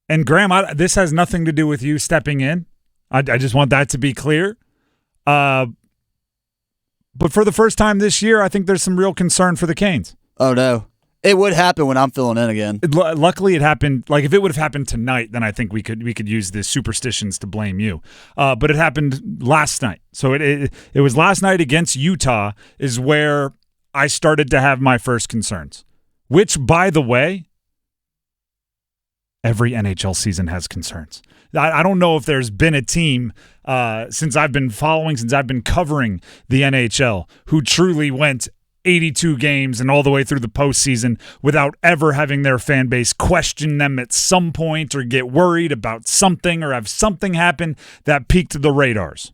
And Graham, this has nothing to do with you stepping in. I just want that to be clear. But for the first time this year, I think there's some real concern for the Canes. Oh, no. It would happen when I'm filling in again. Luckily, it happened. Like, if it would have happened tonight, then I think we could use the superstitions to blame you. But it happened last night. So it was last night against Utah is where I started to have my first concerns. Which, by the way, every NHL season has concerns. I don't know if there's been a team since I've been covering the NHL who truly went 82 games and all the way through the postseason without ever having their fan base question them at some point or get worried about something or have something happen that piqued the radars.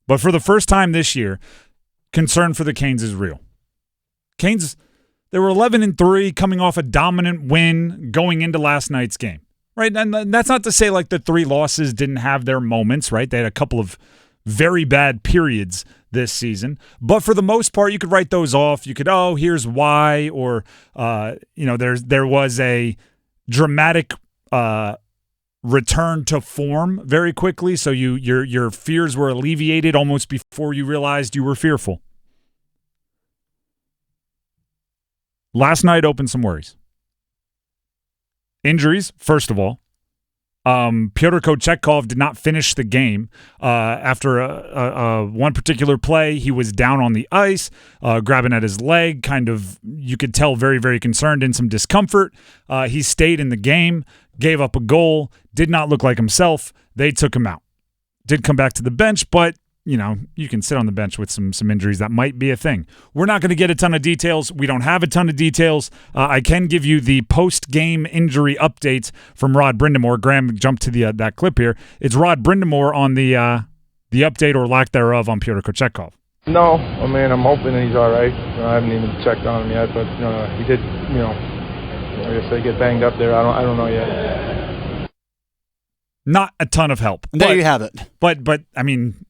But for the first time this year, concern for the Canes is real. Canes, they were 11-3 coming off a dominant win going into last night's game, right? And that's not to say like the 3 losses didn't have their moments, right? They had a couple of very bad periods this season. But for the most part, you could write those off. You could, here's why, or there was a dramatic return to form very quickly, so your fears were alleviated almost before you realized you were fearful. Last night opened some worries. Injuries, first of all. Pyotr Kochetkov did not finish the game after one particular play. He was down on the ice, grabbing at his leg, kind of, you could tell, very, very concerned, in some discomfort. He stayed in the game, gave up a goal, did not look like himself. They took him out. Did come back to the bench, but you can sit on the bench with some injuries. That might be a thing. We're not going to get a ton of details. We don't have a ton of details. I can give you the post-game injury updates from Rod Brind'amour. Graham jumped to that clip here. It's Rod Brind'amour on the update or lack thereof on Pyotr Kochetkov. No, I mean, I'm hoping he's all right. I haven't even checked on him yet, but he did, I guess they get banged up there. I don't know yet. Not a ton of help. There you have it. But I mean,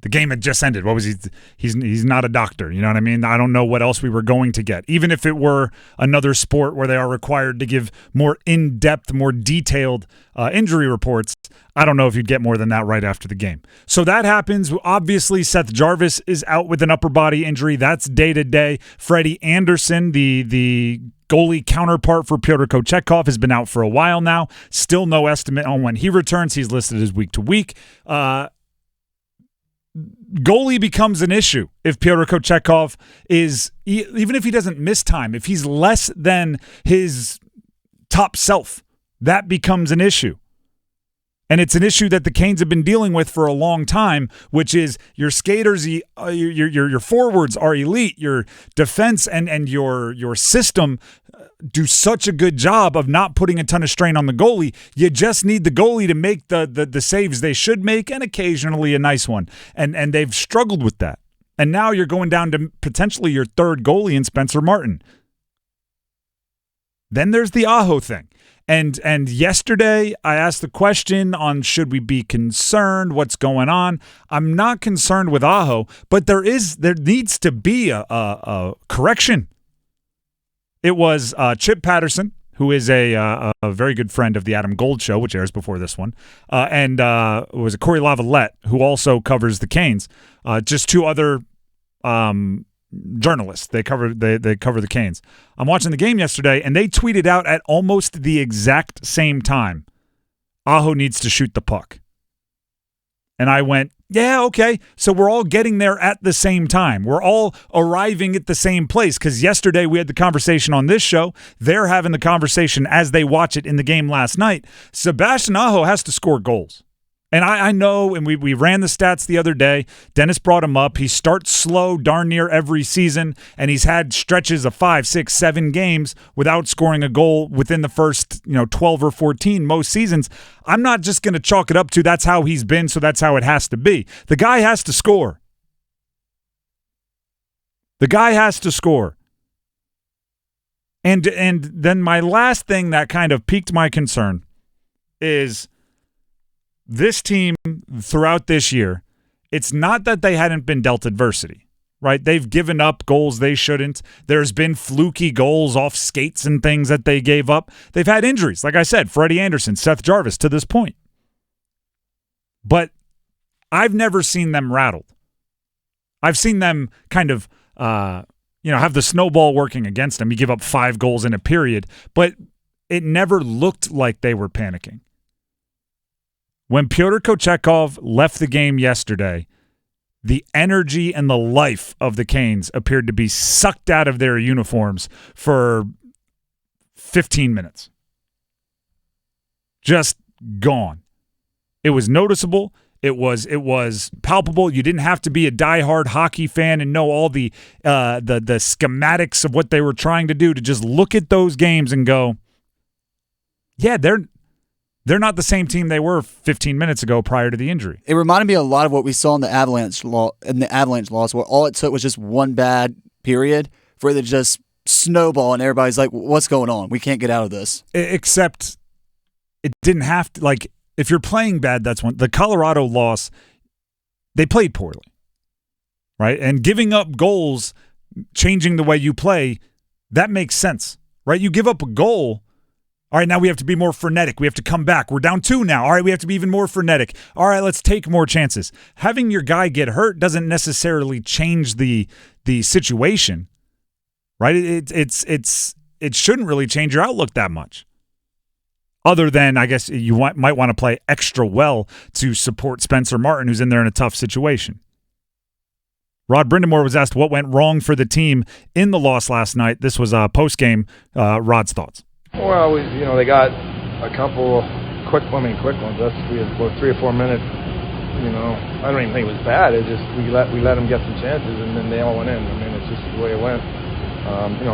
the game had just ended. What was he? He's not a doctor. You know what I mean? I don't know what else we were going to get. Even if it were another sport where they are required to give more in-depth, more detailed injury reports, I don't know if you'd get more than that right after the game. So that happens. Obviously, Seth Jarvis is out with an upper body injury. That's day-to-day. Freddie Anderson, the goalie counterpart for Pyotr Kochetkov, has been out for a while now. Still no estimate on when he returns. He's listed as week to week. Goalie becomes an issue if Pyotr Kochetkov is, even if he doesn't miss time, if he's less than his top self, that becomes an issue. And it's an issue that the Canes have been dealing with for a long time, which is your skaters, your forwards are elite, your defense and your system do such a good job of not putting a ton of strain on the goalie. You just need the goalie to make the saves they should make, and occasionally a nice one. And they've struggled with that. And now you're going down to potentially your third goalie in Spencer Martin. Then there's the Aho thing. And yesterday I asked the question on should we be concerned, what's going on. I'm not concerned with Aho, but there needs to be a correction. It was Chip Patterson, who is a very good friend of the Adam Gold Show, which airs before this one, and it was Corey Lavalette, who also covers the Canes. Just 2 other journalists. They cover the Canes. I'm watching the game yesterday, and they tweeted out at almost the exact same time, Aho needs to shoot the puck. And I went, yeah, okay. So we're all getting there at the same time. We're all arriving at the same place, because yesterday we had the conversation on this show. They're having the conversation as they watch it in the game last night. Sebastian Aho has to score goals. And I know, and we ran the stats the other day. Dennis brought him up. He starts slow darn near every season, and he's had stretches of 5, 6, 7 games without scoring a goal within the first 12 or 14 most seasons. I'm not just going to chalk it up to that's how he's been, so that's how it has to be. The guy has to score. The guy has to score. And then my last thing that kind of piqued my concern is this team throughout this year, it's not that they hadn't been dealt adversity, right? They've given up goals they shouldn't. There's been fluky goals off skates and things that they gave up. They've had injuries. Like I said, Freddie Anderson, Seth Jarvis to this point. But I've never seen them rattled. I've seen them kind of, have the snowball working against them. You give up 5 goals in a period, but it never looked like they were panicking. When Pyotr Kochetkov left the game yesterday, the energy and the life of the Canes appeared to be sucked out of their uniforms for 15 minutes. Just gone. It was noticeable. It was palpable. You didn't have to be a diehard hockey fan and know all the schematics of what they were trying to do to just look at those games and go, yeah, they're not the same team they were 15 minutes ago prior to the injury. It reminded me a lot of what we saw in the Avalanche loss, where all it took was just one bad period for it to just snowball, and everybody's like, "What's going on? We can't get out of this." Except it didn't have to. Like, if you're playing bad, that's one. The Colorado loss, they played poorly, right? And giving up goals, changing the way you play, that makes sense, right? You give up a goal. All right, now we have to be more frenetic. We have to come back. We're down 2 now. All right, we have to be even more frenetic. All right, let's take more chances. Having your guy get hurt doesn't necessarily change the situation, right? It shouldn't really change your outlook that much. Other than, I guess, you might want to play extra well to support Spencer Martin, who's in there in a tough situation. Rod Brind'amour was asked what went wrong for the team in the loss last night. This was post-game. Rod's thoughts. Well, they got a couple quick ones. We had 3 or 4 minutes. I don't even think it was bad. It just we let them get some chances, and then they all went in. I mean, it's just the way it went.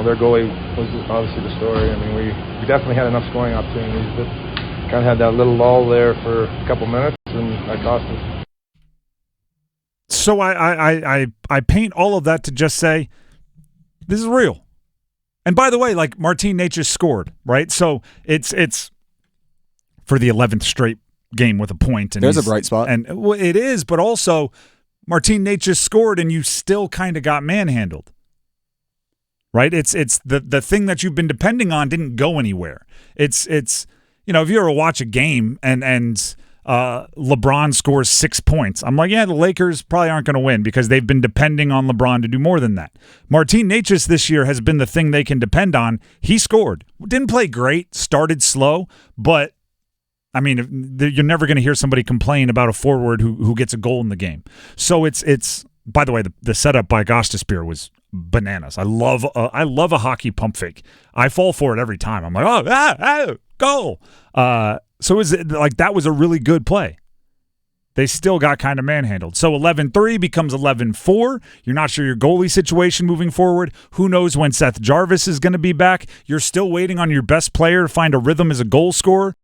Their goalie was obviously the story. I mean, we definitely had enough scoring opportunities, but kind of had that little lull there for a couple minutes, and that cost us. So I paint all of that to just say this is real. And by the way, like, Martin Necas scored, right? So it's for the 11th straight game with a point. And there's a bright spot. And well, it is, but also Martin Necas scored and you still kind of got manhandled, right? It's the thing that you've been depending on didn't go anywhere. It's if you ever watch a game and LeBron scores 6 points, I'm like, yeah, the Lakers probably aren't going to win because they've been depending on LeBron to do more than that. Martin Necas this year has been the thing they can depend on. He scored. Didn't play great, started slow, but, I mean, you're never going to hear somebody complain about a forward who gets a goal in the game. So it's by the way, the setup by Gostisbehere was bananas. I love a hockey pump fake. I fall for it every time. I'm like, goal. So that was a really good play. They still got kind of manhandled. So 11-3 becomes 11-4. You're not sure your goalie situation moving forward. Who knows when Seth Jarvis is going to be back? You're still waiting on your best player to find a rhythm as a goal scorer.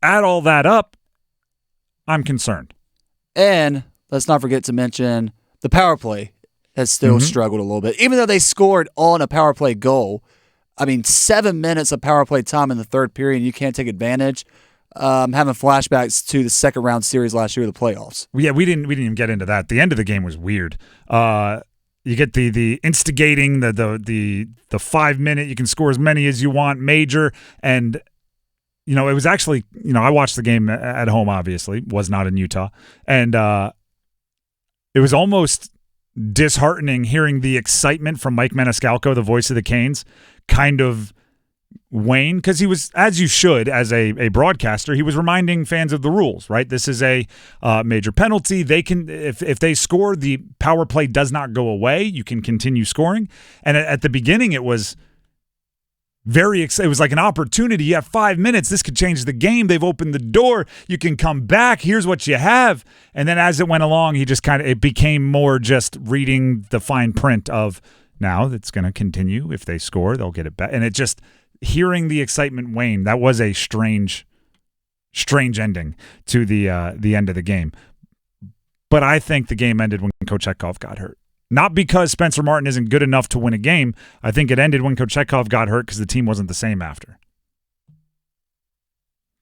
Add all that up, I'm concerned. And let's not forget to mention the power play has still struggled a little bit. Even though they scored on a power play goal, I mean, 7 minutes of power play time in the third period, and you can't take advantage. Having flashbacks to the second round series last year of the playoffs. Yeah, we didn't even get into that. The end of the game was weird. You get the instigating, the 5 minute, you can score as many as you want, major, and it was actually, I watched the game at home, obviously, was not in Utah, and it was almost disheartening hearing the excitement from Mike Maniscalco, the voice of the Canes, kind of wane, because he was, as you should, as a broadcaster, he was reminding fans of the rules, right? This is a major penalty. They can, if they score, the power play does not go away. You can continue scoring. And at the beginning, it was it was like an opportunity. You have 5 minutes. This could change the game. They've opened the door. You can come back. Here's what you have. And then as it went along, it became more just reading the fine print of, now it's going to continue. If they score, they'll get it back. And it just, hearing the excitement wane, that was a strange ending to the end of the game. But I think the game ended when Kochetkov got hurt. Not because Spencer Martin isn't good enough to win a game. I think it ended when Kochetkov got hurt because the team wasn't the same after.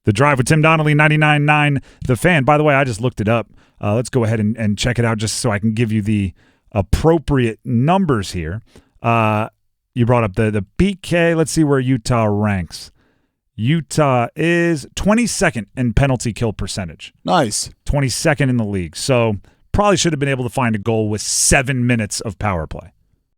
The Drive with Tim Donnelly, 99.9 The Fan. By the way, I just looked it up. Let's go ahead and check it out just so I can give you the appropriate numbers here. You brought up the PK. Let's see where Utah ranks. Utah is 22nd in penalty kill percentage. Nice. 22nd in the league. So probably should have been able to find a goal with 7 minutes of power play.